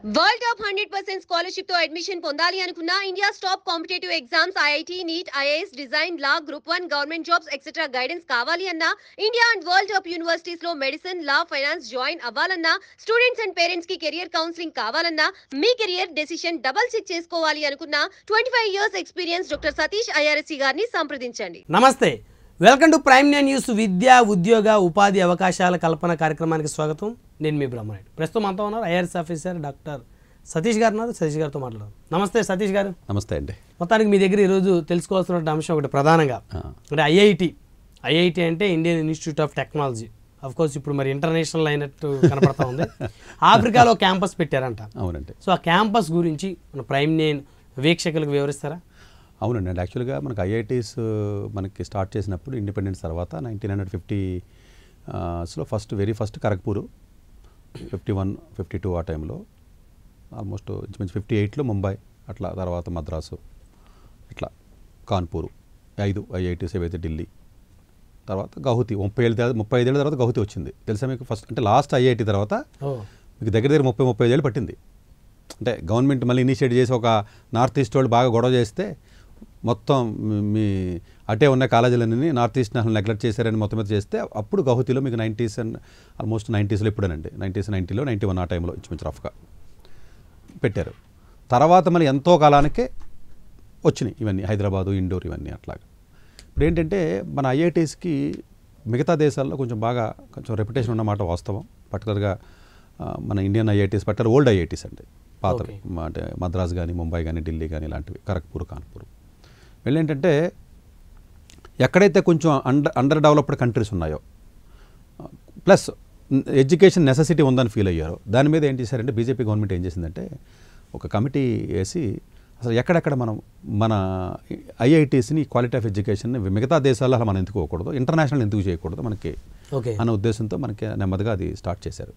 World top 100% scholarship తో admission పొందాలి అనుకున్న India's top competitive exams IIT NEET IAS design law group 1 government jobs etcetera guidance కావాలి అన్న India and world top universities లో medicine law finance join అవ్వాలన్నా students and parents కి career counselling కావాలన్నా మీ కెరియర్ డెసిషన్ డబుల్ చెక్ చేసుకోవాలి అనుకున్న 25 years experience doctor Satish IRSC గారిని సంప్రదించండి. నమస్తే, వెల్కమ్ టు ప్రైమ్ న్యూస్. విద్యా ఉద్యోగ ఉపాధి అవకాశాల కల్పన కార్యక్రమానికి స్వాగతం. నేను మీ బ్రహ్మనాయుడు. ప్రస్తుతం అంతా ఉన్నారు ఐఆర్ఎస్ ఆఫీసర్ డాక్టర్ సతీష్ గారు ఉన్నారు. సతీష్ గారితో మాట్లాడదాం. నమస్తే సతీష్ గారు. నమస్తే అండి. మొత్తానికి మీ దగ్గర ఈరోజు తెలుసుకోవాల్సిన అంశం ఒకటి ప్రధానంగా అంటే ఐఐటి అంటే Indian institute of technology. Of course ఇప్పుడు మరి ఇంటర్నేషనల్ అయినట్టు కనపడతా ఉంది. ఆఫ్రికాలో క్యాంపస్ పెట్టారంట. అవునండి. సో ఆ క్యాంపస్ గురించి మన ప్రైమ్ నేను వీక్షకులకు వివరిస్తారా? అవునండి. అండి యాక్చువల్గా మనకి ఐఐటీస్ మనకి స్టార్ట్ చేసినప్పుడు ఇండిపెండెన్స్ తర్వాత 1950లో వెరీ ఫస్ట్ ఖరగ్పూర్, 51, 52 ఆ టైంలో, ఆల్మోస్ట్ ఇంచుమించు 58లో ముంబై, అట్లా తర్వాత మద్రాసు, ఇట్లా కాన్పూర్, 5 ఐఐటీస్ ఏవైతే ఢిల్లీ, తర్వాత గౌహతి 35 ఏళ్ళ తర్వాత గౌహతి వచ్చింది. తెలుసా మీకు? ఫస్ట్ అంటే లాస్ట్ ఐఐటి తర్వాత మీకు దగ్గర 35 ఏళ్ళు పట్టింది. అంటే గవర్నమెంట్ మళ్ళీ ఇనిషియేట్ చేసి ఒక నార్త్ ఈస్ట్ వాళ్ళు బాగా గొడవ చేస్తే మొత్తం మీ అటే ఉన్న కాలేజీలన్నీ నార్త్ ఈస్ట్ నెగ్లెక్ట్ చేశారని మొత్తం మీద చేస్తే అప్పుడు గౌహతిలో మీకు 90s అండ్ ఆల్మోస్ట్ 90sలో ఇప్పుడేనండి 90లో 91 ఆ టైంలో ఇంచుమించు రఫ్గా పెట్టారు. తర్వాత మళ్ళీ ఎంతో కాలానికే వచ్చినాయి ఇవన్నీ, హైదరాబాదు, ఇండోర్, ఇవన్నీ అట్లాగా. ఇప్పుడు ఏంటంటే మన ఐఐటీస్కి మిగతా దేశాల్లో కొంచెం రెప్యుటేషన్ ఉన్నమాట వాస్తవం. పర్టికులర్గా మన Indian IITs, particular old IITs అండి, పాతవి, అంటే మద్రాస్ కానీ, ముంబై కానీ, ఢిల్లీ కానీ, ఇలాంటివి, ఖరగ్పూర్, కాన్పూర్. వీళ్ళు ఏంటంటే ఎక్కడైతే కొంచెం అండర్ డెవలప్డ్ కంట్రీస్ ఉన్నాయో, ప్లస్ ఎడ్యుకేషన్ నెసెసిటీ ఉందని ఫీల్ అయ్యారో, దాని మీద ఏం చేశారంటే బీజేపీ గవర్నమెంట్ ఏం చేసిందంటే ఒక కమిటీ వేసి అసలు ఎక్కడెక్కడ మన ఐఐటీస్ని క్వాలిటీ ఆఫ్ ఎడ్యుకేషన్ని మిగతా దేశాల్లో అలా మనం ఎందుకు పోకూడదు, ఇంటర్నేషనల్ ఎందుకు చేయకూడదు మనకి అన్న ఉద్దేశంతో మనకి నెమ్మదిగా అది స్టార్ట్ చేశారు.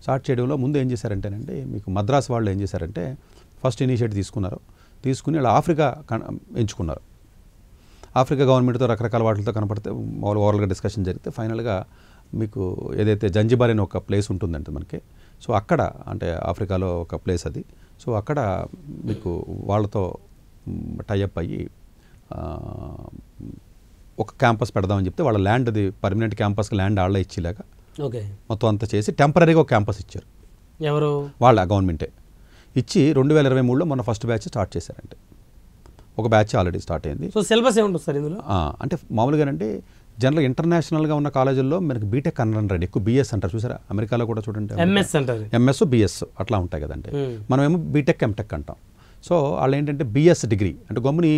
స్టార్ట్ చేయడంలో ముందు ఏం చేశారంటేనండి, మీకు మద్రాస్ వాళ్ళు ఏం చేశారంటే ఫస్ట్ ఇనిషియేటివ్ తీసుకుని వాళ్ళు ఆఫ్రికా ఎంచుకున్నారు. ఆఫ్రికా గవర్నమెంట్తో రకరకాల వాటితో కనపడితే ఓవరాల్గా డిస్కషన్ జరిగితే ఫైనల్గా మీకు ఏదైతే జంజిబార్ అనే ఒక ప్లేస్ ఉంటుందంటే మనకి, సో అక్కడ, అంటే ఆఫ్రికాలో ఒక ప్లేస్ అది, సో అక్కడ మీకు వాళ్ళతో టైఅప్ అయ్యి ఒక క్యాంపస్ పెడదామని చెప్తే వాళ్ళ ల్యాండ్, అది పర్మనెంట్ క్యాంపస్కి ల్యాండ్ వాళ్ళే ఇచ్చేలాగా మొత్తం అంతా చేసి టెంపరీగా ఒక క్యాంపస్ ఇచ్చారు. ఎవరు? వాళ్ళ గవర్నమెంటే ఇచ్చి 2023లో మన ఫస్ట్ బ్యాచ్ స్టార్ట్ చేశారంటే. ఒక బ్యాచ్ ఆల్రెడీ స్టార్ట్ అయింది. సో సిలబస్ ఏముంటుంది సార్ ఇందులో? అంటే మామూలుగానంటే జనరల్ ఇంటర్నేషనల్గా ఉన్న కాలేజీల్లో మనకి బీటెక్ అనరండి, ఎక్కువ బిఎస్ అంటారు చూసారా, అమెరికాలో కూడా చూడండి ఎంఎస్ బిఎస్ అట్లా ఉంటాయి కదండి. మనమేమో బీటెక్ ఎంటెక్ అంటాం. సో వాళ్ళు ఏంటంటే బిఎస్ డిగ్రీ అంటే గమ్ముని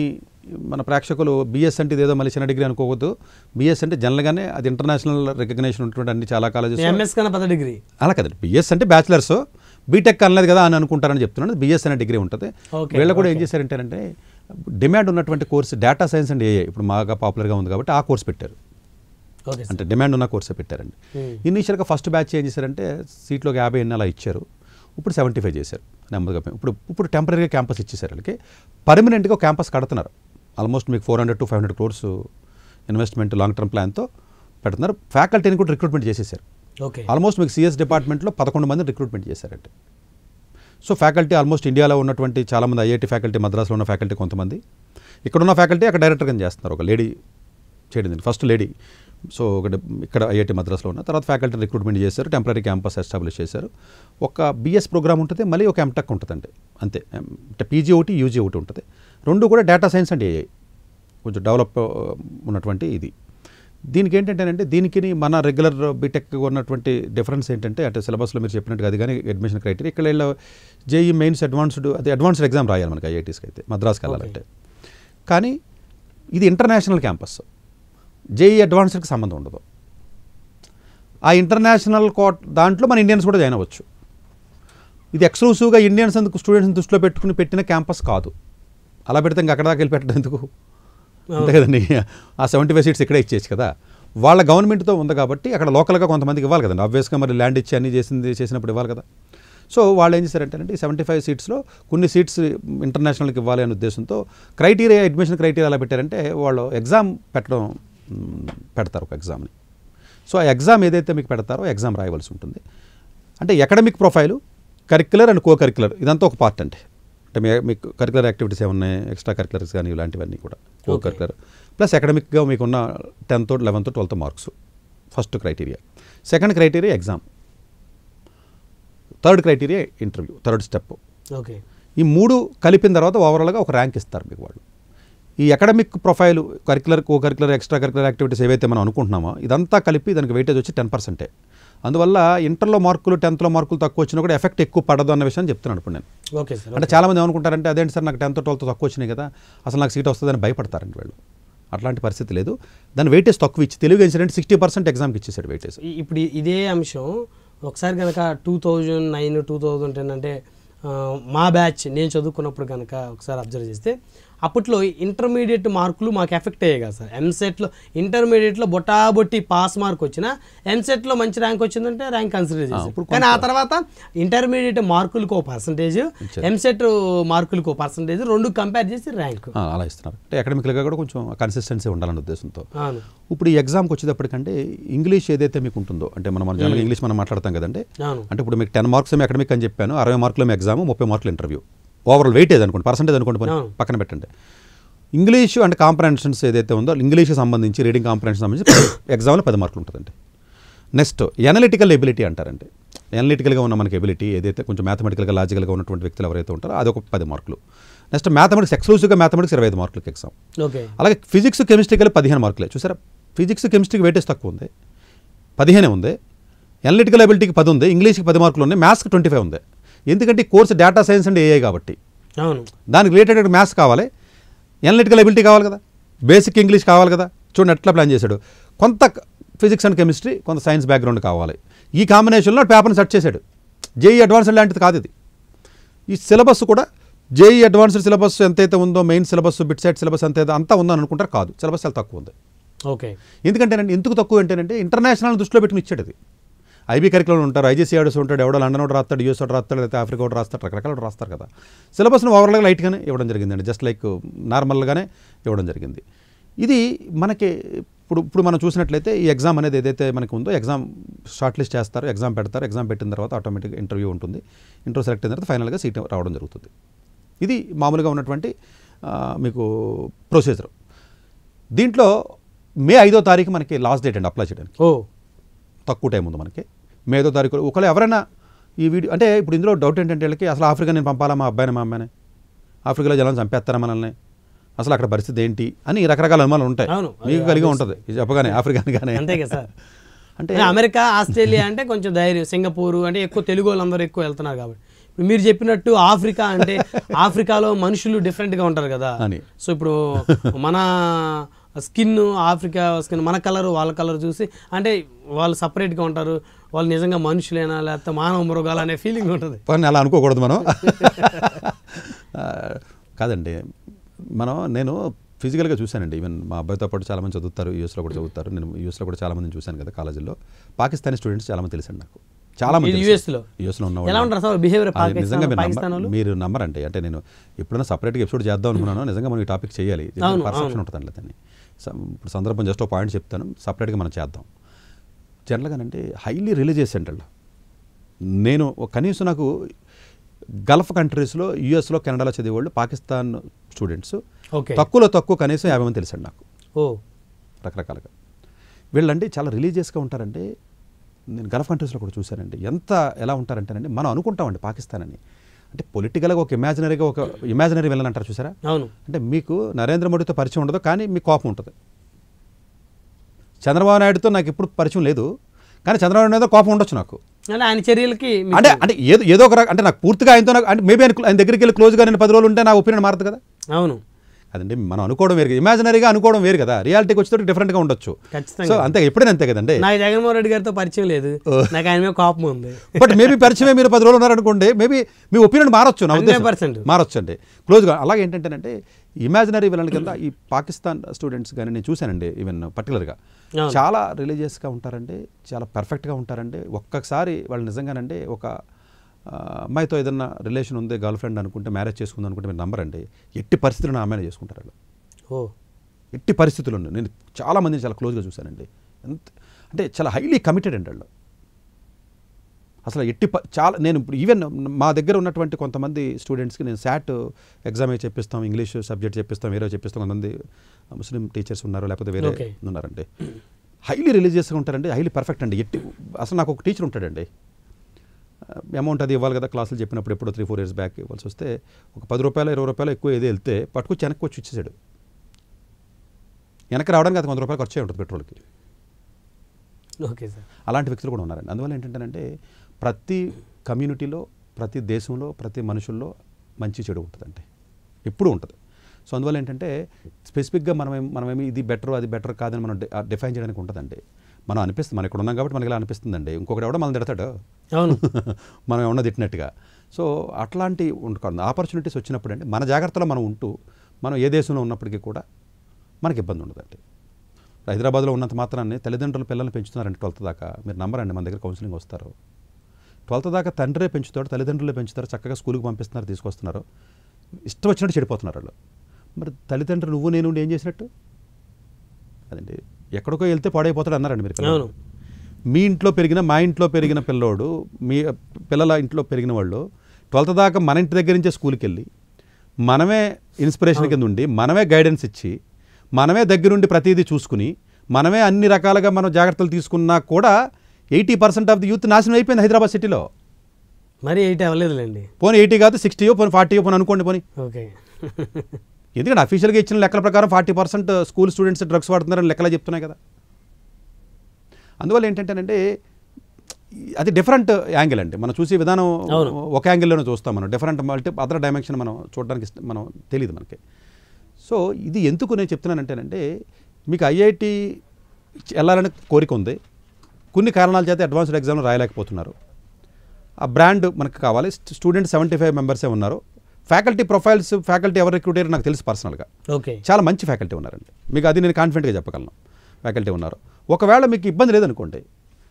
మన ప్రేక్షకులు బిఎస్ అంటే ఇదేదో మళ్ళీ చిన్న డిగ్రీ అనుకోవద్దు. బిఎస్ అంటే జనరల్గానే అది ఇంటర్నేషనల్ రికగ్నేషన్ ఉంటుంది అన్ని చాలా కాలేజెస్. డిగ్రీ అలా కదండి, బిఎస్ అంటే బ్యాచిలర్స్, బీటెక్ అనలేదు కదా అని అనుకుంటారని చెప్తున్నాను. బిఎస్ అనే డిగ్రీ ఉంటుంది. వీళ్ళు కూడా ఏం చేశారంటే డిమాండ్ ఉన్నటువంటి course data science and AI ఇప్పుడు బాగా పాపులర్గా ఉంది కాబట్టి ఆ కోర్స్ పెట్టారు. అంటే డిమాండ్ ఉన్న కోర్సే పెట్టారండి. ఇనీషియల్గా ఫస్ట్ బ్యాచ్ ఏం చేశారంటే సీట్లోకి 50 అలా ఇచ్చారు. ఇప్పుడు 75 చేశారు నెమ్మదిగా. ఇప్పుడు టెంపరీగా క్యాంపస్ ఇచ్చేసారు. వాళ్ళకి పర్మనెంట్గా క్యాంపస్ కడుతున్నారు. ఆల్మోస్ట్ మీకు 400 to 500 crores investment long term ప్లాన్తో పెడుతున్నారు. ఫ్యాకల్టీని కూడా రిక్రూట్మెంట్ చేసేసారు. ఆల్మోస్ట్ మీకు సిఎస్ డిపార్ట్మెంట్లో 11 మందిని రిక్రూట్మెంట్ చేశారంటే. సో ఫ్యాకల్టీ ఆల్మోస్ట్ ఇండియాలో ఉన్నటువంటి చాలామంది ఐఐటి ఫ్యాకల్టీ, మద్రాసులో ఉన్న ఫ్యాకల్టీ కొంతమంది, ఇక్కడున్న ఫ్యాకల్టీ అక్కడ డైరెక్టర్గా చేస్తున్నారు. ఒక లేడీ చేయడం, ఫస్ట్ లేడీ. సో ఒకటి ఇక్కడ ఐఐటి మద్రాసులో ఉన్న, తర్వాత ఫ్యాకల్టీ రిక్రూట్మెంట్ చేశారు, టెంపరీ క్యాంపస్ ఎస్టాబ్లిష్ చేశారు. ఒక బిఎస్ ప్రోగ్రామ్ ఉంటుంది, మళ్ళీ ఒక ఎంటెక్ ఉంటుందండి అంతే. అంటే పీజీ ఒకటి, యూజీ ఒకటి ఉంటుంది. రెండు కూడా డేటా సైన్స్ అండ్ ఏఐ కొంచెం డెవలప్ ఉన్నటువంటి ఇది. దీనికి ఏంటంటేనంటే దీనికి మన రెగ్యులర్ బీటెక్ ఉన్నటువంటి డిఫరెన్స్ ఏంటంటే, అంటే సిలబస్లో మీరు చెప్పినట్టుగా అది కానీ అడ్మిషన్ క్రైటీరియా ఇక్కడ జేఈ మెయిన్స్ అడ్వాన్స్డ్ ఎగ్జామ్ రాయాలి మనకి ఐఐటీస్కి అయితే, మద్రాస్కి వెళ్ళాలంటే. కానీ ఇది ఇంటర్నేషనల్ క్యాంపస్, జేఈ అడ్వాన్స్డ్కి సంబంధం ఉండదు. ఆ ఇంటర్నేషనల్ దాంట్లో మన ఇండియన్స్ కూడా జాయిన్ అవ్వచ్చు. ఇది ఎక్స్క్లూసివ్గా ఇండియన్స్ అందుకు స్టూడెంట్స్ని దృష్టిలో పెట్టుకుని పెట్టిన క్యాంపస్ కాదు. అలా పెడితే ఇంకా అక్కడ దాకా వెళ్ళి పెట్టడం ఎందుకు, అంతే కదండి. ఆ 75 సీట్స్ ఇక్కడే ఇచ్చేసి కదా, వాళ్ళ గవర్నమెంట్తో ఉంది కాబట్టి అక్కడ లోకల్గా కొంతమందికి ఇవ్వాలి కదండి. ఆబ్వియస్గా మరి ల్యాండ్ ఇచ్చి అన్నీ చేసినప్పుడు ఇవ్వాలి కదా. సో వాళ్ళు ఏం చేశారంటే 75 సీట్స్లో కొన్ని సీట్స్ ఇంటర్నేషనల్కి ఇవ్వాలి అనే ఉద్దేశంతో క్రైటీరియా, అడ్మిషన్ క్రైటీరియా ఎలా పెట్టారంటే వాళ్ళు ఎగ్జామ్ పెడతారు ఒక ఎగ్జామ్ని. సో ఆ ఎగ్జామ్ ఏదైతే మీకు పెడతారో ఎగ్జామ్ రాయవలసి ఉంటుంది. అంటే academic profile, curricular and co curricular ఇదంతా ఒక పార్ట్ అంటే మీకు కరిక్యులర్ యాక్టివిటీస్ ఏమున్నాయి, ఎక్స్ట్రా కరిక్యులర్స్ కానీ ఇలాంటివన్నీ కూడా కో కరిక్యులర్ ప్లస్ అకాడమిక్గా మీకున్న 10th 11th 12th marks first criteria. Second criteria exam, third criteria interview, third step. Okay, ఈ 3 కలిపిన తర్వాత ఓవరాల్గా ఒక ర్యాంక్ ఇస్తారు మీకు వాళ్ళు. ఈ academic profile curricular co curricular extra curricular activities ఏవైతే మనం అనుకుంటున్నామో ఇదంతా కలిపి దానికి వెయిటేజ్ వచ్చి 10%. అందువల్ల ఇంటర్లో మార్కులు 10th మార్కులు తక్కువ వచ్చినా కూడా ఎఫెక్ట్ ఎక్కువ పడదు అన్న విషయం చెప్తున్నాను ఇప్పుడు నేను. Okay sir. అంటే చాలామంది ఏమనుకుంటారంటే అదేంటి సార్ నాకు 10th 12th తక్కువ వచ్చినాయి కదా అసలు నాకు సీట్ వస్తుందని భయపడతారండి వీళ్ళు. అట్లాంటి పరిస్థితి లేదు. దాని వెయిటేజ్ తక్కువ ఇచ్చి తెలుగు ఇన్సిడెంట్ 60% ఎగ్జామ్కి ఇచ్చేసాడు వెయిటేజ్. ఇప్పుడు ఇదే అంశం ఒకసారి కనుక 2009 2010 అంటే మా బ్యాచ్ నేను చదువుకున్నప్పుడు కనుక ఒకసారి అబ్జర్వ్ చేస్తే అప్పట్లో ఇంటర్మీడియట్ మార్కులు మాకు ఎఫెక్ట్ అయ్యాయి కదా సార్. ఎంసెట్లో ఇంటర్మీడియట్లో బొటాబొట్టి పాస్ మార్క్ వచ్చినా ఎంసెట్లో మంచి ర్యాంక్ వచ్చిందంటే ర్యాంక్ కన్సిడర్ చేసి, కానీ ఆ తర్వాత ఇంటర్మీడియట్ మార్కులకు ఒక పర్సంటేజ్, ఎంసెట్ మార్కులకు ఒక పర్సంటేజ్, రెండు కంపేర్ చేసి ర్యాంక్ అలా ఇస్తున్నారు. అంటే అకాడమిక్గా కూడా కొంచెం కన్సిస్టెన్సీ ఉండాలనే ఉద్దేశంతో. ఇప్పుడు ఈ ఎగ్జామ్కి వచ్చేటప్పటికంటే ఇంగ్లీష్ ఏదైతే మీకు ఉంటుందో అంటే మనం జనరల్గా ఇంగ్లీష్ మనం మాట్లాడతాం కదండి. అంటే ఇప్పుడు మీకు 10 మార్క్స్ ఏమో అకాడమిక్ అని చెప్పాను, 60 మార్కులు ఎగ్జామ్, 30 మార్కులు ఇంటర్వ్యూ. ఓవరాల్ వెయిటేజ్ అనుకోండి, పర్సంటేజ్ అనుకోండి, పక్కన పెట్టండి. ఇంగ్లీష్ అండ్ కాంప్రహెన్షన్స్ ఏదైతే ఉందో ఇంగ్లీష్కి సంబంధించి రీడింగ్ కాంప్రహెన్షన్ సంబంధించి ఎగ్జామ్లో 10 మార్కులు ఉంటుందండి. నెక్స్ట్ ఎనలిటికల్ ఎబిలిటీ అంటారండి. ఎనలిటికల్గా ఉన్న మనకి ఎబిలిటీ ఏదైతే కొంచెం మ్యాథమెటికల్గా లాజికల్గా ఉన్నటువంటి వ్యక్తులు ఎవరైతే ఉంటారో అదొక 10 మార్కులు. నెక్స్ట్ మ్యాథమెటిక్స్ ఎక్స్క్లూజివ్గా మ్యాథమెటిక్స్ 25 మార్కులకి ఎగ్జామ్. అలాగే ఫిజిక్స్ కెమిస్ట్రీకి 15 మార్కులే. చూసారా, ఫిజిక్స్ కెమిస్ట్రీకి వెయిటేజ్ తక్కువ ఉంది, 15 ఉంది. ఎనలిటికల్ ఎబిలిటీకి 10 ఉంది, ఇంగ్లీష్కి 10 మార్కులు ఉన్నాయి, మ్యాథ్స్కి 25 ఉంది. ఎందుకంటే ఈ course data science and AI కాబట్టి దానికి రిలేటెడ్ మ్యాథ్స్ కావాలి, ఎనలిటికల్ ఎబిలిటీ కావాలి కదా, బేసిక్ ఇంగ్లీష్ కావాలి కదా. చూడండి ఎట్లా ప్లాన్ చేశాడు, కొంత ఫిజిక్స్ అండ్ కెమిస్ట్రీ, కొంత సైన్స్ బ్యాక్గ్రౌండ్ కావాలి. ఈ కాంబినేషన్లో పేపర్ని సెట్ చేశాడు. జేఈ అడ్వాన్స్డ్ లాంటిది కాదు ఇది. ఈ సిలబస్ కూడా జేఈ అడ్వాన్స్డ్ సిలబస్ ఎంతైతే ఉందో, main syllabus, bit set syllabus అంతా ఉందని అనుకుంటారు, కాదు. సిలబస్ చాలా తక్కువ ఉంది. ఓకే, ఎందుకంటే ఎందుకు తక్కువ అంటేనంటే ఇంటర్నేషనల్ దృష్టిలో పెట్టుకుని ఇచ్చాడు అది. ఐబీ కరికులం ఉంటారు, ఐజీసీ ఆర్డర్స్ ఉంటాడు, ఎవడో లండన్ ఒకటి రాస్తాడు, యూఎస్ ఒకటి రాస్తాడు, లేకపోతే ఆఫ్రికా ఒకటి రాస్తాడు, రకరకాల రాస్తారు కదా. సిలబస్ను ఓవరాల్గా లైట్గానే ఇవ్వడం జరిగిందండి, జస్ట్ లైక్ నార్మల్గానే ఇవ్వడం జరిగింది. ఇది మనకి ఇప్పుడు మనం చూసినట్లయితే ఈ ఎగ్జామ్ అనేది ఏదైతే మనకు ఉందో ఎగ్జామ్ షార్ట్ లిస్ట్ చేస్తారు, ఎగ్జామ్ పెడతారు, ఎగ్జామ్ పెట్టిన తర్వాత ఆటోమేటిక్గా ఇంటర్వ్యూ ఉంటుంది, ఇంటర్వ్యూ సెలెక్ట్ అయిన తర్వాత ఫైనల్గా సీట్ రావడం జరుగుతుంది. ఇది మామూలుగా ఉన్నటువంటి మీకు ప్రొసీజర్. దీంట్లో మే 5వ తారీఖు మనకి లాస్ట్ డేట్ అండి అప్లై చేయడానికి. తక్కువ టైం ఉంది మనకి. మే 5వ తారీఖు ఒకవేళ ఎవరైనా ఈ వీడియో అంటే ఇప్పుడు ఇందులో డౌట్ ఏంటంటే వీళ్ళకి అసలు ఆఫ్రికా నేను పంపాలా మా అబ్బాయిని మా అమ్మాయిని, ఆఫ్రికాలో జనాలు చంపేస్తారా మనల్ని, అసలు అక్కడ పరిస్థితి ఏంటి అని రకరకాల అనుమానాలు ఉంటాయి. మీకు కలిగి ఉంటుంది చెప్పగానే ఆఫ్రికాని కానీ. అంతే కదా సార్. అంటే అమెరికా, ఆస్ట్రేలియా అంటే కొంచెం ధైర్యం, సింగపూర్ అంటే ఎక్కువ తెలుగు వాళ్ళందరూ ఎక్కువ వెళ్తున్నారు కాబట్టి. ఇప్పుడు మీరు చెప్పినట్టు ఆఫ్రికా అంటే ఆఫ్రికాలో మనుషులు డిఫరెంట్గా ఉంటారు కదా. సో ఇప్పుడు మన స్కిన్, ఆఫ్రికా స్కిన్, మన కలర్ వాళ్ళ కలర్ చూసి అంటే వాళ్ళు సపరేట్గా ఉంటారు, వాళ్ళు నిజంగా మనుషులేనా లేకపోతే మానవ మృగాలు అనే ఫీలింగ్ ఉంటుంది. కానీ అలా అనుకోకూడదు మనం. కాదండి, నేను ఫిజికల్గా చూశానండి. ఈవెన్ మా అబ్బాయితో పాటు చాలామంది చదువుతారు, యూఎస్లో కూడా చదువుతారు. నేను యూఎస్లో కూడా చాలామందిని చూశాను కదా కాలేజీలో. పాకిస్తానీ స్టూడెంట్స్ చాలామంది తెలుసండి నాకు, చాలామంది యూఎస్లో ఉన్నవాళ్ళు. మీరు నమ్మరండి, అంటే నేను ఎప్పుడైనా సపరేట్గా ఎపిసోడ్ చేద్దాం అనుకున్నాను. నిజంగా మనం ఈ టాపిక్ చేయాలి, పర్సెప్షన్ ఉంటుందండి దాన్ని. ఇప్పుడు సందర్భం జస్ట్ ఒక పాయింట్ చెప్తాను, సపరేట్గా మనం చేద్దాం. జనరల్గానంటే హైలీ రిలీజియస్ సెంటర్లో నేను కనీసం నాకు గల్ఫ్ కంట్రీస్లో, యూఎస్లో, కెనడాలో చదివేవాళ్ళు పాకిస్తాన్ స్టూడెంట్స్ తక్కువ కనీసం 50 మంది తెలుసండి నాకు. రకరకాలుగా వీళ్ళండి చాలా రిలీజియస్గా ఉంటారంటే. నేను గల్ఫ్ కంట్రీస్లో కూడా చూశానండి. ఎలా ఉంటారంటేనండి, మనం అనుకుంటామండి పాకిస్తాన్ అని అంటే పొలిటికల్గా ఒక ఇమాజినరీ విలన్ అంటారు చూసారా. అవును, అంటే మీకు నరేంద్ర మోడీతో పరిచయం ఉండదు, కానీ మీకు కోపం ఉంటుంది. చంద్రబాబు నాయుడుతో నాకు ఎప్పుడు పరిచయం లేదు, కానీ చంద్రబాబు నాయుడు కోపం ఉండొచ్చు నాకు. ఆయన చర్యలకి అంటే ఏదో ఒక అంటే నాకు పూర్తిగా ఆయనతో అంటే మేబీ ఆయన దగ్గరికి వెళ్ళి క్లోజ్గా నేను 10 రోజులు ఉంటే నా ఒపీనియన్ మారదు కదా. అవును, అదండి మనం అనుకోవడం వేరు, ఇమాజినరీగా అనుకోవడం వేరు కదా. రియాలిటీకి వచ్చేటప్పుడు డిఫరెంట్గా ఉండొచ్చు. సో అంతే, ఎప్పుడైనా అంతే కదండి. నాకు జగన్మోహన్ రెడ్డి గారితో పరిచయం లేదు, నాకు ఆయన మీద కోపం ఉంది. బట్ మేబీ పరిచయమే మీరు 10 రోజులు ఉన్నారనుకోండి, మేబీ మీ ఒపీనియన్ మారొచ్చు, నా ఉద్దేశం మారొచ్చు అండి క్లోజ్గా. అలాగే ఏంటంటే ఇమాజినరీ విలన్ కింద ఈ పాకిస్తాన్ స్టూడెంట్స్ కానీ నేను చూశానండి. ఈవెన్ పర్టికులర్గా చాలా రిలీజియస్గా ఉంటారండి, చాలా పర్ఫెక్ట్గా ఉంటారండి. ఒక్కసారి వాళ్ళు నిజంగానండి ఒక అమ్మాయితో ఏదన్నా రిలేషన్ ఉంది, గర్ల్ ఫ్రెండ్ అనుకుంటే, మ్యారేజ్ చేసుకుంది అనుకుంటే మీరు నమ్మరండి, ఎట్టి పరిస్థితుల్లో నా అమ్మాయిని చేసుకుంటారు వాళ్ళు. ఎట్టి పరిస్థితుల్లో నేను చాలామందిని చాలా క్లోజ్గా చూశానండి. అంటే చాలా హైలీ కమిటెడ్ అండి వాళ్ళు. అసలు చాలా నేను ఇప్పుడు ఈవెన్ మా దగ్గర ఉన్నటువంటి కొంతమంది స్టూడెంట్స్కి నేను శాట్ ఎగ్జామ్ చెప్పిస్తాం, ఇంగ్లీష్ సబ్జెక్ట్ చెప్పిస్తాం, వేరే చెప్పిస్తాం. కొంతమంది ముస్లిం టీచర్స్ ఉన్నారు, లేకపోతే వేరే ఉన్నారండి. హైలీ రిలీజియస్గా ఉంటారండి, హైలీ పర్ఫెక్ట్ అండి. అసలు నాకు ఒక టీచర్ ఉంటాడండి, అమౌంట్ అది ఇవ్వాలి కదా క్లాసులు చెప్పినప్పుడు, ఎప్పుడో 3-4 years బ్యాక్ ఇవ్వాల్సి వస్తే ఒక 10 రూపాయలు 20 రూపాయలు ఎక్కువ ఏదో వెళ్తే పట్టుకొచ్చి వెనక్కి వచ్చి ఇచ్చేసాడు. వెనక్కి రావడానికి అది 100 రూపాయలు ఖర్చు ఉంటుంది పెట్రోల్కి. Okay sir. అలాంటి వ్యక్తులు కూడా ఉన్నారండి. అందువల్ల ఏంటంటే ప్రతి కమ్యూనిటీలో, ప్రతి దేశంలో, ప్రతి మనుషుల్లో మంచి చెడు ఉంటుందండి, ఎప్పుడూ ఉంటుంది. సో అందువల్ల ఏంటంటే స్పెసిఫిక్గా మనమేమి ఇది బెటర్ అది బెటర్ కాదని మనం డిఫైన్ చేయడానికి ఉంటుందండి. మనం అనిపిస్తుంది, మనం ఇక్కడ ఉన్నాం కాబట్టి మనకి ఇలా అనిపిస్తుందండి. ఇంకొకటి ఎవడో మనం తిడతాడు, అవును, మనం ఏమన్నా తిట్టినట్టుగా. సో అట్లాంటి ఉండకూడదు. ఆపర్చునిటీస్ వచ్చినప్పుడు అండి మన జాగ్రత్తలో మనం ఉంటూ, మనం ఏ దేశంలో ఉన్నప్పటికీ కూడా మనకి ఇబ్బంది ఉండదండి. హైదరాబాద్లో ఉన్నంత మాత్రాన్ని తల్లిదండ్రులు పిల్లల్ని పెంచుతున్నారండి 12th దాకా. మీరు నమ్మరండి, మన దగ్గర కౌన్సిలింగ్ వస్తారు. 12th దాకా తండ్రే పెంచుతాడు, తల్లిదండ్రులే పెంచుతారు, చక్కగా స్కూల్కి పంపిస్తున్నారు, తీసుకొస్తున్నారు. ఇష్టం వచ్చినట్టు చెడిపోతున్నారు వాళ్ళు. మరి తల్లిదండ్రులు నువ్వు నేను ఏం చేసినట్టు అదండి. ఎక్కడికో వెళ్తే పాడైపోతాడు అన్నారండి మీరు. మీ ఇంట్లో పెరిగిన, మా ఇంట్లో పెరిగిన పిల్లోడు, మీ పిల్లల ఇంట్లో పెరిగిన వాళ్ళు 12th దాకా మన ఇంటి దగ్గర నుంచే స్కూల్కి వెళ్ళి మనమే ఇన్స్పిరేషన్ కింద ఉండి, మనమే గైడెన్స్ ఇచ్చి, మనమే దగ్గరుండి ప్రతిదీ చూసుకుని, మనమే అన్ని రకాలుగా మనం జాగ్రత్తలు తీసుకున్నా కూడా 80% ఆఫ్ ది యూత్ నాశనం అయిపోయింది హైదరాబాద్ సిటీలో. మరి 80 అవ్వలేదులేండి. పోనీ 80 కాదు, 60 పోనీ 40 పోనీ అనుకోండి. పోనీ ఓకే. ఎందుకంటే అఫీషియల్గా ఇచ్చిన లెక్కల ప్రకారం 40% స్కూల్ స్టూడెంట్స్ డ్రగ్స్ వాడుతున్నారని లెక్కలే చెప్తున్నాయి కదా. అందువల్ల ఏంటంటేనంటే అది డిఫరెంట్ యాంగిల్ అండి. మనం చూసే విధానం ఒక యాంగిల్లోనే చూస్తాం, మనం డిఫరెంట్ అదర్ డైమెన్షన్ మనం చూడడానికి మనం తెలియదు మనకి. సో ఇది ఎందుకు నేను చెప్తున్నానంటేనంటే, మీకు ఐఐటి వెళ్ళాలని కోరిక ఉంది, కొన్ని కారణాల చేత అడ్వాన్స్డ్ ఎగ్జామ్లో రాయలేకపోతున్నారు. ఆ బ్రాండ్ మనకు కావాలి. స్టూడెంట్స్ 75 మెంబర్సే ఉన్నారు. ఫ్యాకల్టీ ప్రొఫైల్స్, ఫ్యాకల్టీ ఎవరు రిక్రూట్ అయ్యారో నాకు తెలుసు పర్సనల్గా. ఓకే, చాలా మంచి ఫ్యాకల్టీ ఉన్నారండి. మీకు అది నేను కాన్ఫిడెంట్గా చెప్పగలను, ఫ్యాకల్టీ ఉన్నారు. ఒకవేళ మీకు ఇబ్బంది లేదనుకోండి,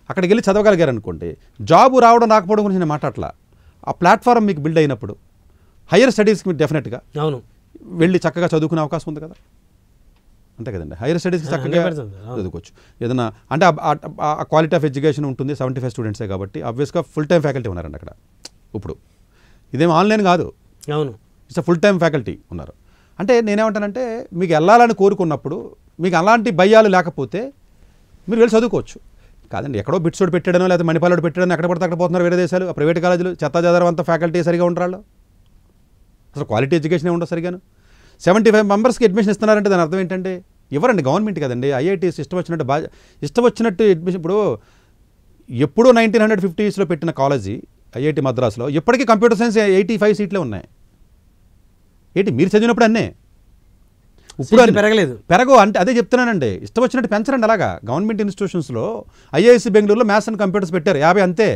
అక్కడికి వెళ్ళి చదవగలిగారు అనుకోండి, జాబు రావడం రాకపోవడం గురించి నేను మాట్లాడలా. ఆ ప్లాట్ఫారం మీకు బిల్డ్ అయినప్పుడు హయ్యర్ స్టడీస్కి మీరు డెఫినెట్గా అవును వెళ్ళి చక్కగా చదువుకునే అవకాశం ఉంది కదా, అంతే కదండి. హైయర్ స్టడీస్కి చక్కగా చదువుకోవచ్చు. ఏదైనా అంటే ఆ క్వాలిటీ ఆఫ్ ఎడ్యుకేషన్ ఉంటుంది. 75 స్టూడెంట్సే కాబట్టి ఆబ్వియస్గా ఫుల్ టైం ఫ్యాకల్టీ ఉన్నారండి అక్కడ. ఇప్పుడు ఇదేం ఆన్లైన్ కాదు, అవును, ఇట్స్ ఫుల్ టైం ఫ్యాకల్టీ ఉన్నారు. అంటే నేనేమంటానంటే, మీకు వెళ్ళాలని కోరుకున్నప్పుడు మీకు అలాంటి భయాలు లేకపోతే మీరు వెళ్ళి చదువుకోవచ్చు. కాదండి ఎక్కడో బిట్సోడు పెట్టాడనో లేదా మణిపాలోడు పెట్టాడనో ఎక్కడ పడితే అక్కడ పోతున్నారు వేరే దేశాలు. ఆ ప్రైవేట్ కాలేజీలు చెత్తా చెదారం అంతా ఫ్యాకల్టీ సరిగా ఉంటారు, అసలు క్వాలిటీ ఎడ్యుకేషన్ ఉండదు సరిగాను. 75 మెంబర్స్కి అడ్మిషన్ ఇస్తున్నారంటే దాని అర్థం ఏంటంటే, ఇవ్వరండి, గవర్నమెంట్ కదండి. ఐఐటీస్ ఇష్టం వచ్చినట్టు అడ్మిషన్. ఇప్పుడు ఎప్పుడో 1950s పెట్టిన కాలేజీ ఐఐటి మద్రాసులో ఇప్పటికీ కంప్యూటర్ సైన్స్ 85 సీట్లే ఉన్నాయి. ఏంటి మీరు చదివినప్పుడు అన్నీ ఇప్పుడు పెరగవు అంటే అదే చెప్తున్నానండి. ఇష్టం వచ్చినట్టు పెంచరండి అలాగా. గవర్నమెంట్ ఇన్స్టిట్యూషన్స్లో ఐఐఎస్సి బెంగళూరులో మ్యాథ్స్ అండ్ కంప్యూటర్స్ పెట్టారు 50 అంతే.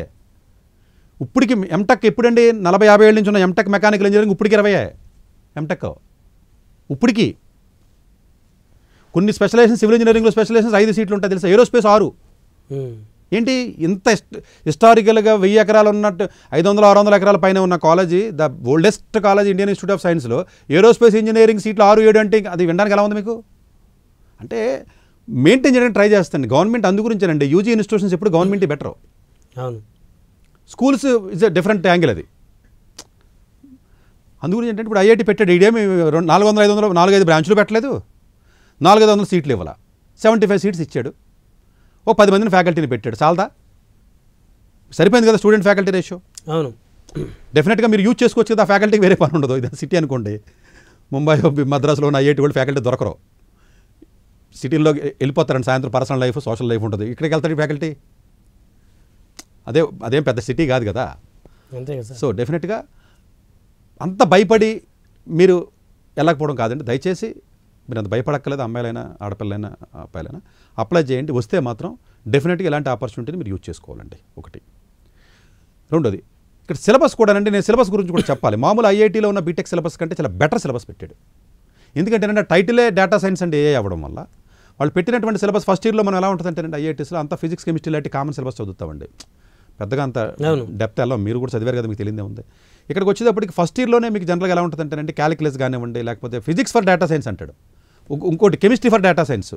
ఇప్పటికి ఎంటెక్ ఎప్పుడండి 40-50 ఏళ్ళ నుంచి ఉన్న ఎంటెక్ మెకానికల్ ఇంజనీరింగ్ ఇప్పటికి 20 ఎంటెక్. ఇప్పటికీ కొన్ని స్పెషలైజేషన్ సివిల్ ఇంజనీరింగ్లో స్పెషలైజేషన్స్ 5 సీట్లు ఉంటాయి తెలుసా. ఏరోస్పేస్ 6. ఏంటి ఇంత హిస్టారికల్గా 1000 ఎకరాలు ఉన్నట్టు 500-600 ఎకరాల పైన ఉన్న college, the oldest college Indian institute of సైన్స్లో ఏరోస్పేస్ ఇంజనీరింగ్ సీట్లు 6-7 అంటే అది వినడానికి ఎలా ఉంది మీకు? అంటే మెయింటైన్ చేయడానికి ట్రై చేస్తాను గవర్నమెంట్. అందు గురించేనండి యూజీ ఇన్స్టిట్యూషన్స్ ఎప్పుడు గవర్నమెంట్ బెటర్. అవును, schools is a different angle అది. అందు గురించి ఏంటంటే ఇప్పుడు ఐఐటి పెట్టాడు, ఇదేమి 400-500 4-5 బ్రాంచ్లు పెట్టలేదు, 400-500 సీట్లు ఇవ్వాల, 75 సీట్స్ ఇచ్చాడు, ఓ 10 మందిని ఫ్యాకల్టీని పెట్టాడు. చాలదా? సరిపోయింది కదా స్టూడెంట్ ఫ్యాకల్టీ రేషియో. అవును, డెఫినెట్గా మీరు యూజ్ చేసుకోవచ్చు కదా. ఆ ఫ్యాకల్టీకి వేరే పని ఉండదు. ఇది సిటీ అనుకోండి, ముంబై మద్రాసులో ఉన్న ఐఐటి వాళ్ళు ఫ్యాకల్టీ దొరకరు, సిటీల్లో వెళ్ళిపోతారండి. సాయంత్రం పర్సనల్ లైఫ్ సోషల్ లైఫ్ ఉంటుంది. ఇక్కడికి వెళ్తాడు ఫ్యాకల్టీ. అదేం పెద్ద సిటీ కాదు కదా. సో డెఫినెట్గా అంత భయపడి మీరు వెళ్ళకపోవడం కాదండి. దయచేసి మీరు అంత భయపడక్కర్లేదు. అమ్మాయిలైనా ఆడపిల్లైనా అబ్బాయిలైనా అప్లై చేయండి. వస్తే మాత్రం డెఫినెట్గా ఇలాంటి ఆపర్చునిటీని మీరు యూజ్ చేసుకోవాలండి. ఒకటి. రెండోది ఇక్కడ సిలబస్ కూడా అండి. నేను సిలబస్ గురించి కూడా చెప్పాలి. మామూలు ఐఐటీలో ఉన్న బీటెక్ సిలబస్ కంటే చాలా బెటర్ సిలబస్ పెట్టాడు. ఎందుకంటే టైటిలే డేటా సైన్స్ అండ్ ఏఐ అవ్వడం వల్ల వాళ్ళు పెట్టినటువంటి సిలబస్ ఫస్ట్ ఇయర్లో మనం ఎలా ఉంటుందంటే ఐఐటీస్లో అంతా ఫిజిక్స్ కెమిస్ట్రీ లాంటి కామన్ సిలబస్ చదువుతామండి. పెద్దగా అంత డెప్త్ ఎలా మీరు కూడా చదివారు కదా, మీకు తెలియదే ఉంది. ఇక్కడికి వచ్చేటప్పటికి ఫస్ట్ ఇయర్లోనే మీకు జనరల్గా ఎలా ఉంటుందంటే క్యాలిక్యులస్ కానివ్వండి, లేకపోతే ఫిజిక్స్ ఫర్ డేటా సైన్స్ అంటాడు, ఇంకోటి chemistry for data science,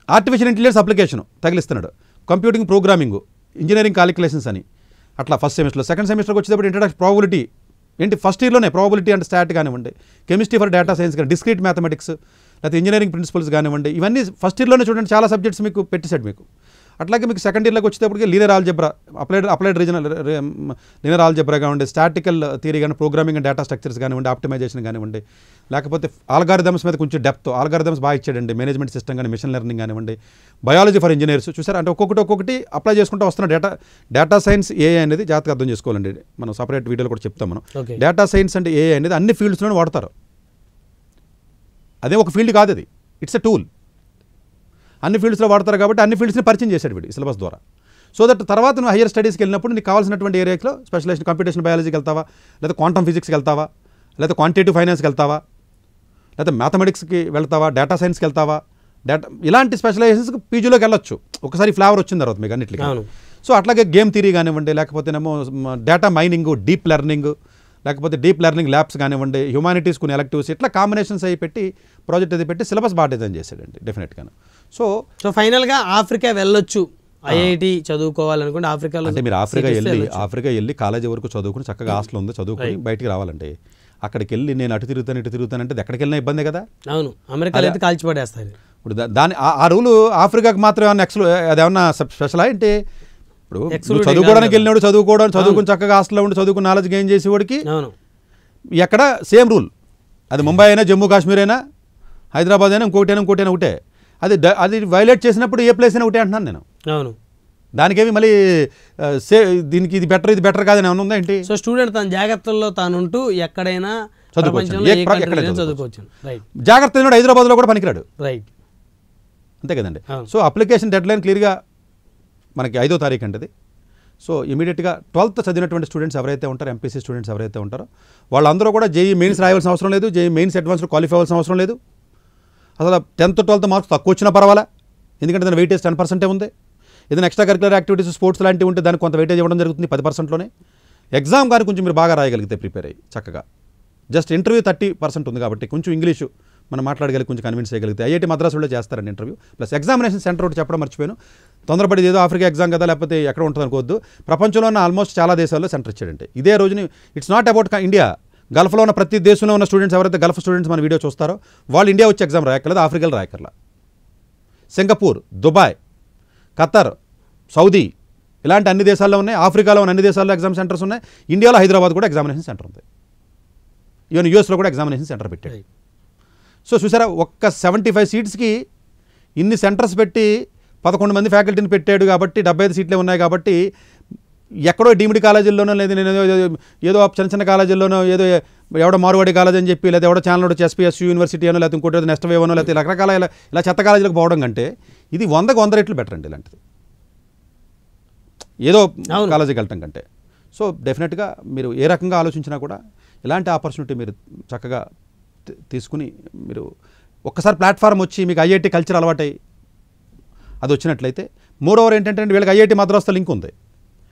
artificial intelligence application తగిలిస్తున్నాడు, కంప్యూటింగ్ ప్రోగ్రామింగ్ ఇంజనీరింగ్ కాలిక్యులేషన్స్ అని అట్లా ఫస్ట్ సెమిస్టర్లో. సెకండ్ సెమిస్టర్కి వచ్చేటప్పుడు ఇంట్రడక్షన్ ప్రాబిలిటీ ఏంటి ఫస్ట్ ఇయర్లోనే ప్రాబిలిటీ అండ్ స్టాట్ కానివ్వండి, కెమిస్ట్రీ ఫర్ డేటా సైన్స్ కానీ, డిస్క్రీట్ మ్యాథమెటిక్స్, లేకపోతే ఇంజనీరింగ్ ప్రిన్సిపల్స్ కానివ్వండి, ఇవన్నీ ఫస్ట్ ఇయర్లోనే చూడండి చాలా సబ్జెక్ట్స్ మీకు పెట్టేశాడు మీకు. అట్లాగే మీకు సెకండ్ ఇయర్లోకి వచ్చేటప్పటికి linear algebra, applied regional linear algebra కానివ్వండి, స్టాటికల్ థియరీ కానీ, ప్రోగ్రామింగ్ అండ్ డేటా స్ట్రక్చర్స్ కానివ్వండి, ఆప్టిమైజేషన్ కానివ్వండి, లేకపోతే ఆల్గారిథమ్స్ మీద కొంచెం డెప్త్, ఆల్గారిథమ్స్ బాగా ఇచ్చాడండి, మేనేజ్మెంట్ సిస్టమ్ కానీ, మిషన్ లెర్నింగ్ కానివ్వండి, బయాలజీ ఫర్ ఇంజనీర్స్ చూసారు. అంటే ఒక్కొక్కటి అప్లై చేసుకుంటూ వస్తున్న డేటా సైన్స్ ఏఐ అనేది జాగ్రత్తగా అర్థం చేసుకోవాలండి. మనం సపరేట్ వీడియోలో కూడా చెప్తాం మనం. డేటా సైన్స్ అంటే ఏఐ అనేది అన్ని ఫీల్డ్స్లోనే వాడతారు. అదే ఒక ఫీల్డ్ కాదు, అది ఇట్స్ ఎ టూల్. అన్ని ఫీల్డ్స్లో వాడతారు కాబట్టి అన్ని ఫీల్డ్స్ని పరిచయం చేశాడు వీడు సిలబస్ ద్వారా. సో దట్ తర్వాత నువ్వు హైయర్ స్టడీస్కి వెళ్ళినప్పుడు నీకు కావాల్సినటువంటి ఏరియాలో స్పెషలైజేషన్ కంప్యూటేషన్ బయాలజీకి వెళ్తావా, లేదా క్వాంటమ్ ఫిజిక్స్కి వెళ్తావా, లేదా క్వాంటిటేటివ్ ఫైనాన్స్కి వెళ్తావా, లేదా మ్యాథమెటిక్స్కి వెళ్తావా, డేటా సైన్స్కి వెళ్తావా, ఇలాంటి స్పెషలైజేషన్స్కి పీజీలోకి వెళ్ళొచ్చు ఒకసారి ఫ్లేవర్ వచ్చిన తర్వాత మీకు అన్నింటికి. సో అట్లాగే గేమ్ థియరీ కానివ్వండి, లేకపోతేనేమో డేటా మైనింగ్, డీప్ లెర్నింగ్, లేకపోతే డీప్ లెర్నింగ్ ల్యాబ్స్ కానివ్వండి, హ్యూమానిటీస్ కొన్ని ఎలెక్టివ్స్, ఇట్లా కాంబినేషన్స్ అవి పెట్టి ప్రాజెక్ట్ అది పెట్టి సిలబస్ బాగా డిజైన్ చేశాడండి డెఫినెట్గా. సో ఫైనల్గా ఆఫ్రికా వెళ్ళొచ్చు, ఐఐటి చదువుకోవాలనుకుంటే ఆఫ్రికాలో. అంటే మీరు ఆఫ్రికా వెళ్ళి కాలేజీ వరకు చదువుకుని చక్కగా హాస్టల్ ఉంది చదువుకుని బయటికి రావాలంటే, అక్కడికి వెళ్ళి నేను అటు తిరుగుతాను అంటే ఎక్కడికి వెళ్ళినా ఇబ్బందే కదా. అవును, అమెరికాలో అయితే కాల్చిపడేస్తారు. ఇప్పుడు దాని ఆ రూలు ఆఫ్రికాకి మాత్రం ఏమన్నా అదేమన్నా స్పెషల్ అంటే ఇప్పుడు చదువుకోవడానికి వెళ్ళినాడు, చదువుకుని చక్కగా హాస్టల్లో ఉండి చదువుకుని నాలెడ్జ్ గెయిన్ చేసేవాడికి ఎక్కడ సేమ్ రూల్. అది ముంబై అయినా, జమ్మూ కాశ్మీర్ అయినా, హైదరాబాద్ అయినా, ఇంకోటి ఒకటే. అది వైలేట్ చేసినప్పుడు ఏ ప్లేస్ అయినా ఒకటే అంటున్నాను నేను. అవును, దానికేమి మళ్ళీ దీనికి ఇది బెటర్ కాదని ఏమన్నా ఉందా ఏంటి? సో స్టూడెంట్ తన జాగ్రత్తల్లో తానుంటూ ఎక్కడైనా చదువుకోవచ్చు. జాగ్రత్త హైదరాబాద్లో కూడా పనికిరాడు, రైట్, అంతే కదండి. సో అప్లికేషన్ డెడ్ లైన్ క్లియర్గా మనకి 5వ తారీఖు అంటది. సో ఇమీడియట్గా 12th చదివినటువంటి స్టూడెంట్స్ ఎవరైతే ఉంటారో, ఎంపీసీ స్టూడెంట్స్ ఎవరైతే ఉంటారో వాళ్ళందరూ కూడా జేఈ మెయిన్స్ రాయాల్సిన అవసరం లేదు, జేఈ మెయిన్స్ అడ్వాన్స్లో క్వాలిఫై అవ్వాల్సిన అవసరం లేదు. అసలు 10th 12th మార్క్స్ తక్కువ వచ్చినా పర్వాలా, ఎందుకంటే దాని వెయిటేజ్ 10% ఉంది. ఏదైనా ఎక్స్ట్రా కరిక్యులర్ యాక్టివిటీస్, స్పోర్ట్స్ లాంటివి ఉంటే దానికి కొంత వెయిటేజ్ ఇవ్వడం జరుగుతుంది 10%లోనే. ఎగ్జామ్ కానీ కొంచెం మీరు బాగా రాయగలిగితే ప్రిపేర్ అయ్యి చక్కగా, జస్ట్ ఇంటర్వ్యూ 30% ఉంది కాబట్టి కొంచెం ఇంగ్లీషు మనం మాట్లాడగలిగి కొంచెం కన్విన్స్ చేయగలిగితే ఐఐటి మద్రాసులో చేస్తారండి ఇంటర్వ్యూ. ప్లస్ ఎగ్జామినేషన్ సెంటర్ ఒకటి చెప్పడం మర్చిపోయాను, తొందరపడి ఏదో ఆఫ్రికా ఎగ్జామ్ కదా లేకపోతే ఎక్కడ ఉంటుంది అనుకోవద్దు. ప్రపంచంలో ఉన్న ఆల్మోస్ట్ చాలా దేశాల్లో సెంటర్ ఇచ్చాడంటే ఇదే రోజుని. ఇట్స్ నాట్ అబౌట్ ఇండియా, గల్ఫ్లో ఉన్న ప్రతి దేశంలో ఉన్న స్టూడెంట్స్ ఎవరైతే గల్ఫ్ స్టూడెంట్స్ మన వీడియో చూస్తారో వాళ్ళు ఇండియా వచ్చి ఎగ్జామ్ రాయక్కర్లేదు, ఆఫ్రికాలో రాయక్కర్లా. సింగపూర్, దుబాయ్, ఖతర్, సౌదీ ఇలాంటి అన్ని దేశాల్లో ఉన్నాయి. ఆఫ్రికాలో ఉన్న అన్ని దేశాల్లో ఎగ్జామ్ సెంటర్స్ ఉన్నాయి. ఇండియాలో హైదరాబాద్ కూడా ఎగ్జామినేషన్ సెంటర్ ఉంది. ఈవెన్ యూఎస్లో కూడా ఎగ్జామినేషన్ సెంటర్ పెట్టాడు. సో చూసారా, ఒక్క 75 సీట్స్కి ఇన్ని సెంటర్స్ పెట్టి 11 మంది ఫ్యాకల్టీని పెట్టాడు కాబట్టి 75 సీట్లే ఉన్నాయి కాబట్టి ఎక్కడో డీమ్డ్ కాలేజీల్లోనో లేదు నేను ఏదో చిన్న కాలేజీల్లోనో ఏదో ఎవడో మారువాడి కాలేజ్ అని చెప్పి లేదా ఎవడో ఛానల్ ఎస్పీఎస్యూ యూనివర్సిటీ అనో లేకపోతే ఇంకోటి నెక్స్ట్ వేవనో లేకపోతే రకరకాల ఇలా చెత్త కాలేజీలకు పోవడం కంటే ఇది 100 రెట్లు బెటర్ అండి ఇలాంటిది, ఏదో కాలేజీకి వెళ్ళటం కంటే. సో డెఫినెట్గా మీరు ఏ రకంగా ఆలోచించినా కూడా ఇలాంటి ఆపర్చునిటీ మీరు చక్కగా తీసుకుని మీరు ఒక్కసారి ప్లాట్ఫామ్ వచ్చి మీకు ఐఐటి కల్చర్ అలవాటై అది వచ్చినట్లయితే, మోరోవర్ ఏంటంటే వీళ్ళకి ఐఐటి మద్రాసుతో లింక్ ఉంది,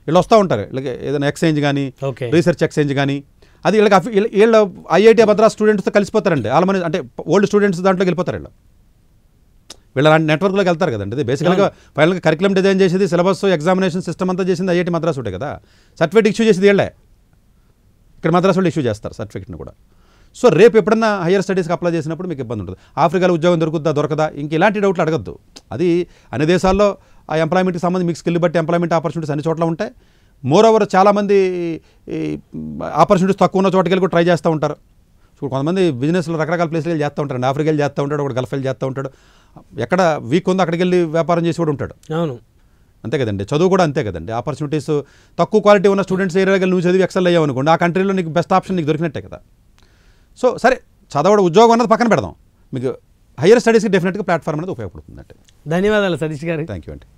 వీళ్ళు వస్తూ ఉంటారు, వీళ్ళకి ఏదైనా ఎక్స్చేంజ్ కానీ రీసెర్చ్ ఎక్స్చేంజ్ కానీ అది వీళ్ళ ఐఐటి మద్రాస్ స్టూడెంట్స్తో కలిసిపోతారండి. ఆల్మోస్ట్ అంటే ఓల్డ్ స్టూడెంట్స్ దాంట్లోకి వెళ్ళిపోతారు, వీళ్ళ నెట్వర్క్లోకి వెళ్తారు కదండి. ఇది బేసికల్గా ఫైనల్గా కరికులం డిజైన్ చేసేది, సిలబస్, ఎగ్జామినేషన్ సిస్టమ్ అంతా చేసింది ఐఐటి మద్రాస్ ఉంటే కదా. సర్టిఫికేట్ ఇష్యూ చేసేది వీళ్ళే, ఇక్కడ మద్రాస్ వాళ్ళు ఇష్యూ చేస్తారు సర్టిఫికేట్ని కూడా. సో రేపు ఎప్పుడన్నా హైయర్ స్టడీస్కి అప్లై చేసినప్పుడు మీకు ఇబ్బంది ఉంటుంది. ఆఫ్రికాలో ఉద్యోగం దొరకదా ఇంక ఇలాంటి డౌట్లు అడగద్దు. అది అన్ని దేశాల్లో ఆ ఎంప్లాయ్మెంట్కి సంబంధించి మీకు స్కిల్ బట్టి ఎంప్లాయ్మెంట్ ఆపర్చునిటీస్ అన్ని చోట్ల ఉంటాయి. మోరోవర్ చాలామంది ఆపర్చునిటీస్ తక్కువ ఉన్న చోటుకి వెళ్ళి కూడా ట్రై చేస్తూ ఉంటారు. సో కొంతమంది బిజినెస్లో రకరకాల ప్లేస్లు వెళ్ళి చేస్తూ ఉంటారు, ఆఫ్రికా వెళ్ళి చేస్తూ ఉంటాడు, ఒకటి గల్ఫ్ వెళ్ళి చేస్తూ ఉంటాడు, ఎక్కడ వీక్ ఉందో అక్కడికి వెళ్ళి వ్యాపారం చేసి కూడా ఉంటాడు. అవును, అంతే కదండి. చదువు కూడా అంతే కదండి. ఆపర్చునిటీస్ తక్కువ క్వాలిటీ ఉన్న స్టూడెంట్స్ ఏరియాకి నువ్వు చదివి ఎక్సెల్ అయ్యావు అనుకోండి, ఆ కంట్రీలో నీకు బెస్ట్ ఆప్షన్ నీకు దొరికినట్టే కదా. సో సరే, చదవడం ఉద్యోగం అన్నది పక్కన పెడదాం, మీకు హైయర్ స్టడీస్కి డెఫినెట్గా ప్లాట్ఫామ్ అనేది ఉపయోగపడుతుందంటే. ధన్యవాదాలు సతీష్ గారు. థ్యాంక్ యూ అండి.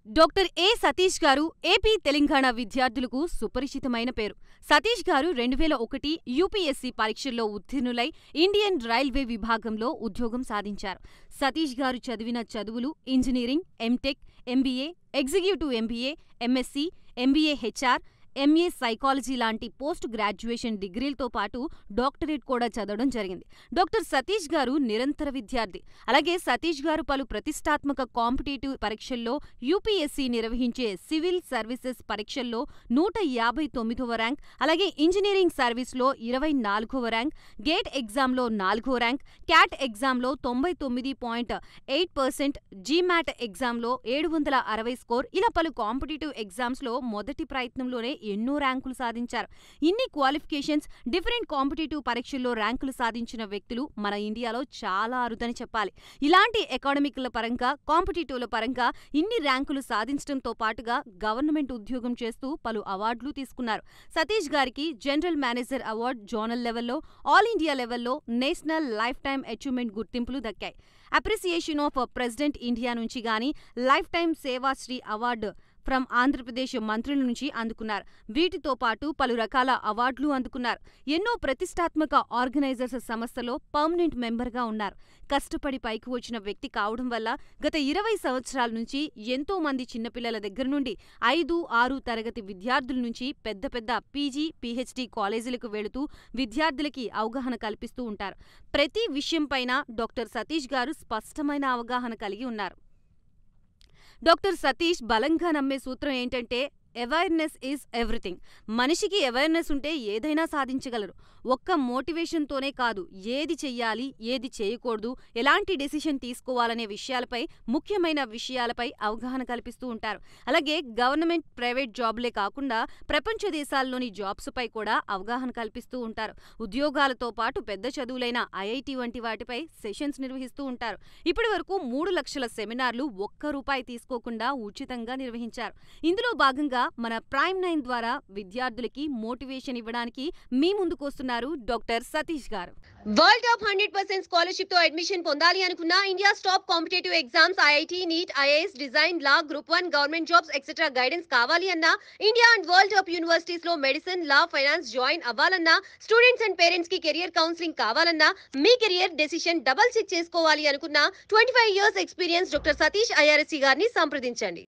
డాక్టర్ ఏ సతీష్ గారు ఏపీ తెలంగాణ విద్యార్థులకు సుపరిచితమైన పేరు. సతీష్ గారు 2001 యూపీఎస్సీ పరీక్షల్లో ఉత్తీర్ణులై ఇండియన్ రైల్వే విభాగంలో ఉద్యోగం సాధించారు. సతీష్ గారు చదివిన చదువులు engineering, MTech, MBA, executive MBA, MSc, MBA HR, MA psychology లాంటి పోస్ట్ గ్రాడ్యుయేషన్ డిగ్రీలతో పాటు డాక్టరేట్ కూడా చదవడం జరిగింది. డాక్టర్ సతీష్ గారు నిరంతర విద్యార్థి. అలాగే సతీష్ గారు పలు ప్రతిష్టాత్మక కాంపిటేటివ్ పరీక్షల్లో యూపీఎస్సీ నిర్వహించే సివిల్ సర్వీసెస్ పరీక్షల్లో 159వ ర్యాంక్, అలాగే ఇంజనీరింగ్ సర్వీస్లో 24వ ర్యాంక్, గేట్ ఎగ్జామ్లో 4వ ర్యాంక్, క్యాట్ ఎగ్జామ్లో 99.8%, జీమాట్ ఎగ్జామ్లో 760 స్కోర్, ఇలా పలు కాంపిటేటివ్ ఎగ్జామ్స్లో మొదటి ప్రయత్నంలోనే ఎన్నో ర్యాంకులు సాధించారు. ఇన్ని క్వాలిఫికేషన్స్, డిఫరెంట్ కాంపిటేటివ్ పరీక్షల్లో ర్యాంకులు సాధించిన వ్యక్తులు మన ఇండియాలో చాలా అరుదని చెప్పాలి. ఇలాంటి అకాడమిక్ల పరంగా, కాంపిటేటివ్ల పరంగా ఇన్ని ర్యాంకులు సాధించడంతో పాటుగా గవర్నమెంట్ ఉద్యోగం చేస్తూ పలు అవార్డులు తీసుకున్నారు. సతీష్ గారికి జనరల్ మేనేజర్ అవార్డు జోనల్ లెవెల్లో, ఆల్ ఇండియా లెవెల్లో నేషనల్ లైఫ్ టైమ్ అచీవ్మెంట్ గుర్తింపులు దక్కాయి. అప్రిసియేషన్ ఆఫ్ ప్రెసిడెంట్ ఇండియా నుంచి గానీ life time Sevashri award from Andhra Pradesh మంత్రుల నుంచి అందుకున్నారు. వీటితో పాటు పలు రకాల అవార్డులు అందుకున్నారు. ఎన్నో ప్రతిష్టాత్మక ఆర్గనైజర్స్ సంస్థలో పర్మనెంట్ మెంబర్గా ఉన్నారు. కష్టపడి పైకి వచ్చిన వ్యక్తి కావడం వల్ల గత 20 సంవత్సరాల నుంచి ఎంతో మంది చిన్నపిల్లల దగ్గర నుండి 5, 6 తరగతి విద్యార్థుల నుంచి పెద్ద పెద్ద పీజీ, పీహెచ్డీ కాలేజీలకు వెళుతూ విద్యార్థులకి అవగాహన కల్పిస్తూ ఉంటారు. ప్రతి విషయంపైన డాక్టర్ సతీష్ గారు స్పష్టమైన అవగాహన కలిగి ఉన్నారు. డాక్టర్ సతీష్ బలంగా నమ్మే సూత్రం ఏంటంటే అవేర్నెస్ ఈజ్ ఎవ్రీథింగ్. మనిషికి అవేర్నెస్ ఉంటే ఏదైనా సాధించగలరు. ఒక్క మోటివేషన్తోనే కాదు, ఏది చెయ్యాలి, ఏది చేయకూడదు, ఎలాంటి డెసిషన్ తీసుకోవాలనే విషయాలపై, ముఖ్యమైన విషయాలపై అవగాహన కల్పిస్తూ ఉంటారు. అలాగే గవర్నమెంట్, ప్రైవేట్ జాబ్లే కాకుండా ప్రపంచ దేశాల్లోని జాబ్స్పై కూడా అవగాహన కల్పిస్తూ ఉంటారు. ఉద్యోగాలతో పాటు పెద్ద చదువులైన ఐఐటి వంటి వాటిపై సెషన్స్ నిర్వహిస్తూ ఉంటారు. ఇప్పటి వరకు 3 లక్షల సెమినార్లు ₹1 తీసుకోకుండా ఉచితంగా నిర్వహించారు. ఇందులో భాగంగా మన ప్రైమ్ 9 ద్వారా విద్యార్థులకి మోటివేషన్ ఇవ్వడానికి మీ ముందుకొస్తున్నారు డాక్టర్ సతీష్ గారు. వరల్డ్ టాప్ 100% స్కాలర్షిప్ తో అడ్మిషన్ పొందాలి అనుకున్న India top competitive exams IIT, NEET, IAS, design, law, group 1, government jobs etcetera guidance కావాలి అన్నా, India and world top universities లో మెడిసిన్, లా, ఫైనాన్స్ జాయిన్ అవ్వాలన్నా, స్టూడెంట్స్ అండ్ పేరెంట్స్ కి career counselling కావాలన్నా, మీ కెరియర్ డెసిషన్ డబుల్ చెక్ చేసుకోవాలి అనుకున్న 25 years experience doctor Satish IRSC గారిని సంప్రదించండి.